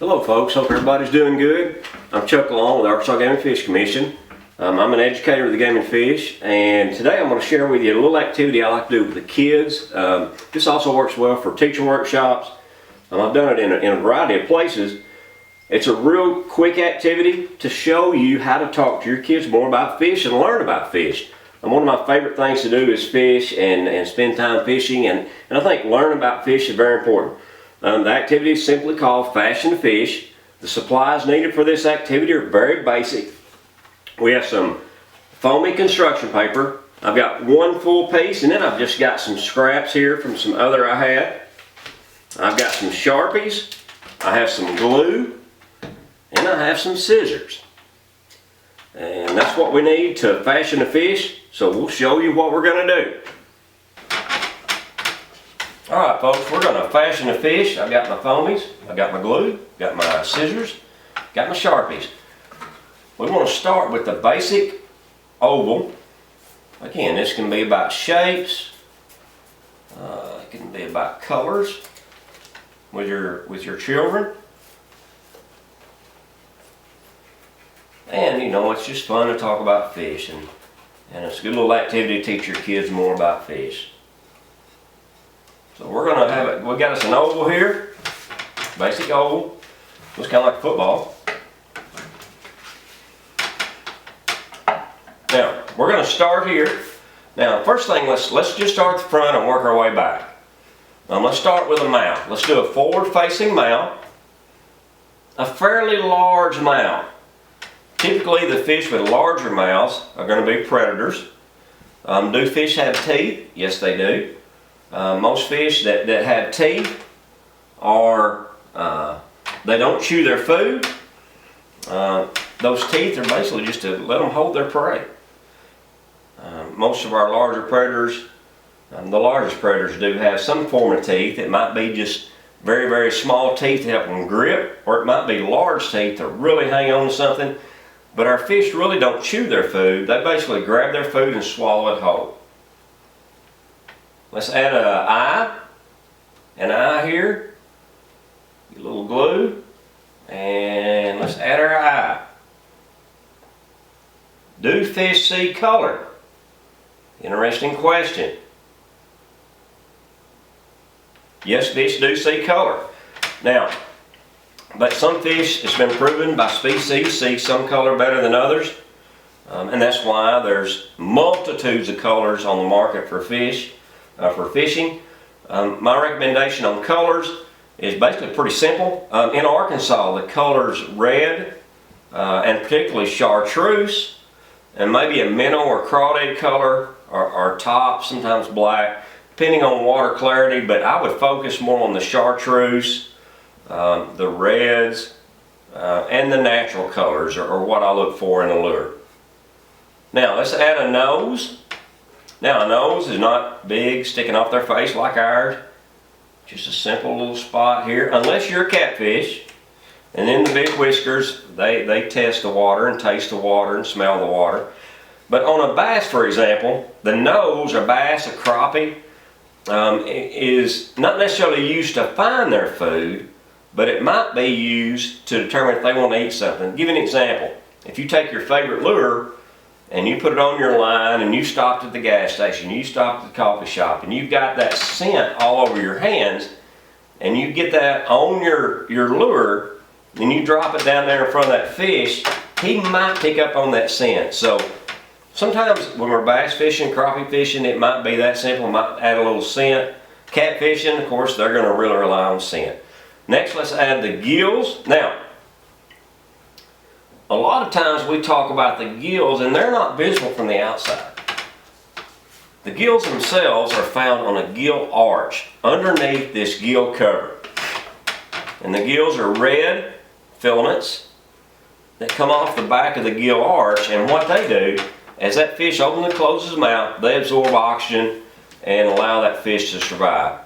Hello folks, hope everybody's doing good. I'm Chuck Long with the Arkansas Game and Fish Commission. I'm an educator of the game and fish, and today I'm going to share with you a little activity I like to do with the kids. This also works well for teacher workshops. I've done it in a variety of places. It's a real quick activity to show you how to talk to your kids more about fish and learn about fish. One of my favorite things to do is fish and spend time fishing, and I think learning about fish is very important. The activity is simply called Fashion to Fish. The supplies needed for this activity are very basic. We have some foamy construction paper. I've got one full piece, and then I've just got some scraps here from some other I had. I've got some Sharpies, I have some glue, and I have some scissors. And that's what we need to fashion a fish, so we'll show you what we're going to do. Alright folks, we're going to fashion a fish. I've got my foamies, I've got my glue, got my scissors, got my Sharpies. We want to start with the basic oval. Again, this can be about shapes, it can be about colors with your children. And you know, it's just fun to talk about fish, and it's a good little activity to teach your kids more about fish. So we're going to have it, we got us an oval here, basic oval, looks kind of like football. Now, we're going to start here. Now, first thing, let's just start at the front and work our way back. Let's start with a mouth. Let's do a forward-facing mouth, a fairly large mouth. Typically, the fish with larger mouths are going to be predators. Do fish have teeth? Yes, they do. Most fish that have teeth are, they don't chew their food. Those teeth are basically just to let them hold their prey. Most of our larger predators, the largest predators do have some form of teeth. It might be just very, very small teeth to help them grip, or it might be large teeth to really hang on to something. But our fish really don't chew their food. They basically grab their food and swallow it whole. Let's add an eye here, a little glue, and let's add our eye. Do fish see color? Interesting question. Yes, fish do see color. Now, but some fish, it's been proven by species, see some color better than others. And that's why there's multitudes of colors on the market for fish, for fishing. My recommendation on colors is basically pretty simple. In Arkansas, the colors red, and particularly chartreuse, and maybe a minnow or crawdad color, or top, sometimes black, depending on water clarity, but I would focus more on the chartreuse, the reds, and the natural colors are what I look for in a lure. Now let's add a nose. Now a nose is not big, sticking off their face like ours. Just a simple little spot here, unless you're a catfish. And then the big whiskers, they test the water and taste the water and smell the water. But on a bass, for example, the nose, a bass, a crappie, is not necessarily used to find their food, but it might be used to determine if they want to eat something. I'll give you an example. If you take your favorite lure and you put it on your line, and you stopped at the gas station, you stopped at the coffee shop, and you've got that scent all over your hands, and you get that on your lure, and you drop it down there in front of that fish, he might pick up on that scent. So sometimes when we're bass fishing, crappie fishing, it might be that simple. We might add a little scent. Catfishing, of course, they're going to really rely on scent. Next, let's add the gills. Now, a lot of times we talk about the gills, and they're not visible from the outside. The gills themselves are found on a gill arch underneath this gill cover. And the gills are red filaments that come off the back of the gill arch, and what they do, as that fish opens and closes his mouth, they absorb oxygen and allow that fish to survive.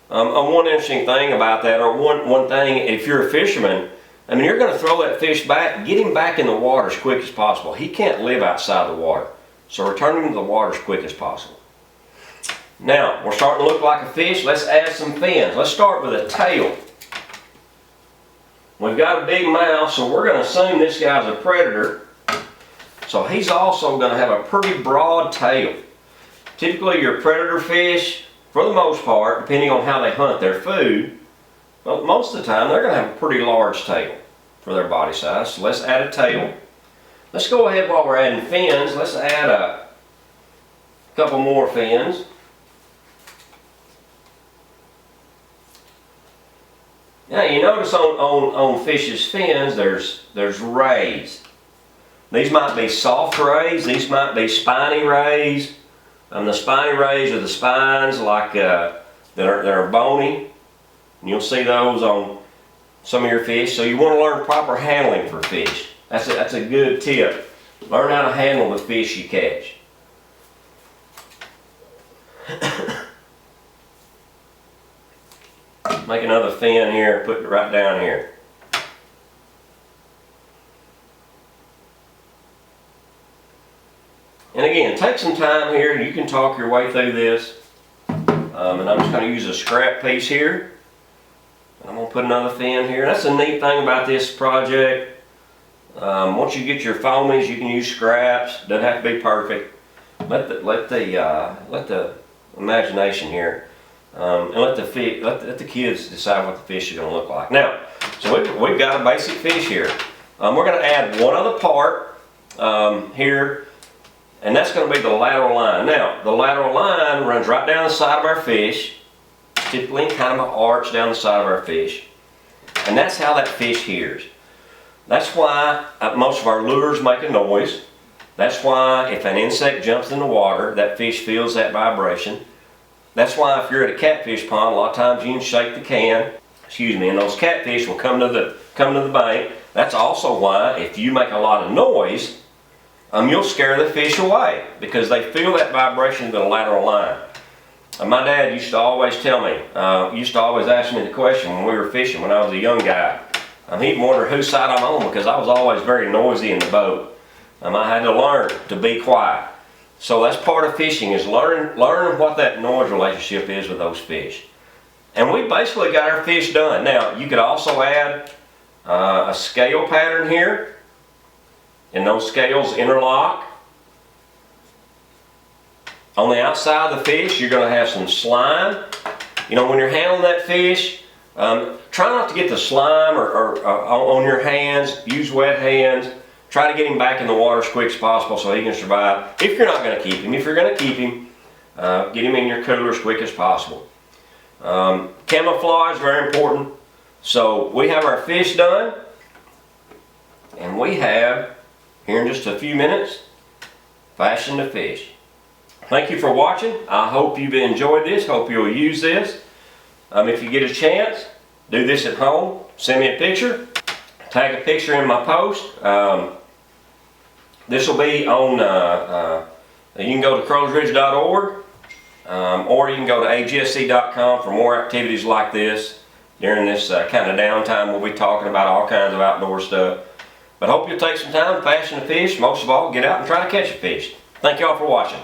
One interesting thing about that, or one thing, if you're a fisherman, I mean, you're going to throw that fish back, get him back in the water as quick as possible. He can't live outside the water. So return him to the water as quick as possible. Now, we're starting to look like a fish. Let's add some fins. Let's start with a tail. We've got a big mouth, so we're going to assume this guy's a predator. So he's also going to have a pretty broad tail. Typically your predator fish, for the most part, depending on how they hunt their food, but most of the time they're going to have a pretty large tail for their body size. So let's add a tail. Let's go ahead while we're adding fins, let's add a couple more fins. Now you notice on fish's fins there's rays. These might be soft rays, these might be spiny rays. The spiny rays are the spines like that are bony. And you'll see those on some of your fish. So you want to learn proper handling for fish. That's a good tip. Learn how to handle the fish you catch. Make another fin here, put it right down here. And again, take some time here. You can talk your way through this. And I'm just going to use a scrap piece here. I'm going to put another fin here. That's the neat thing about this project. Once you get your foamies, you can use scraps. Doesn't have to be perfect. Let the imagination here, and let the kids decide what the fish is going to look like. Now, so we've got a basic fish here. We're going to add one other part here, and that's going to be the lateral line. Now, the lateral line runs right down the side of our fish, typically in kind of an arch down the side of our fish, and that's how that fish hears. That's why most of our lures make a noise. That's why if an insect jumps in the water, that fish feels that vibration. That's why if you're at a catfish pond, a lot of times you can shake the can, and those catfish will come to the bank. That's also why if you make a lot of noise, you'll scare the fish away because they feel that vibration in the lateral line. My dad used to always tell me, used to always ask me the question when we were fishing when I was a young guy. He'd wonder whose side I'm on because I was always very noisy in the boat. I had to learn to be quiet. So that's part of fishing, is learning what that noise relationship is with those fish. And we basically got our fish done. Now, you could also add a scale pattern here, and those scales interlock. On the outside of the fish, you're going to have some slime. You know, when you're handling that fish, try not to get the slime or on your hands. Use wet hands. Try to get him back in the water as quick as possible so he can survive. If you're not going to keep him, if you're going to keep him, get him in your cooler as quick as possible. Camouflage is very important. So we have our fish done, and we have, here in just a few minutes, fashioned the fish. Thank you for watching. I hope you've enjoyed this. Hope you'll use this. If you get a chance, do this at home. Send me a picture. Tag a picture in my post. This will be on, you can go to crowsridge.org or you can go to agsc.com for more activities like this. During this kind of downtime, we'll be talking about all kinds of outdoor stuff. But hope you'll take some time, fashion a fish. Most of all, get out and try to catch a fish. Thank y'all for watching.